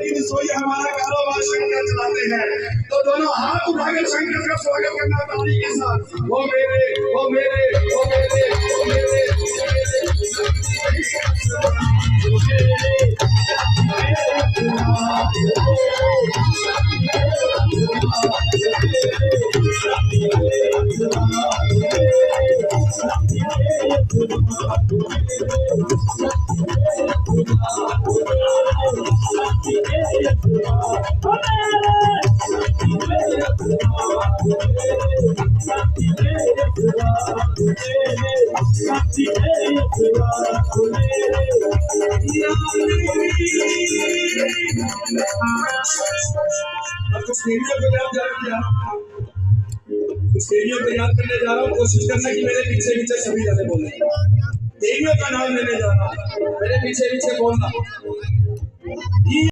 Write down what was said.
दिन सोई हमारा कारोबार शंकर चलाते हैं। तो दोनों हाथ उठाकर शंकर का स्वागत करना ताली के साथ। वो मेरे वो मेरे वो मेरे वो मेरे देवियों को याद करने जा रहा हूँ। कोशिश करना कि मेरे पीछे पीछे सभी जाते बोले। देवियों का नाम लेने जा रहा हूँ, मेरे पीछे पीछे बोलना।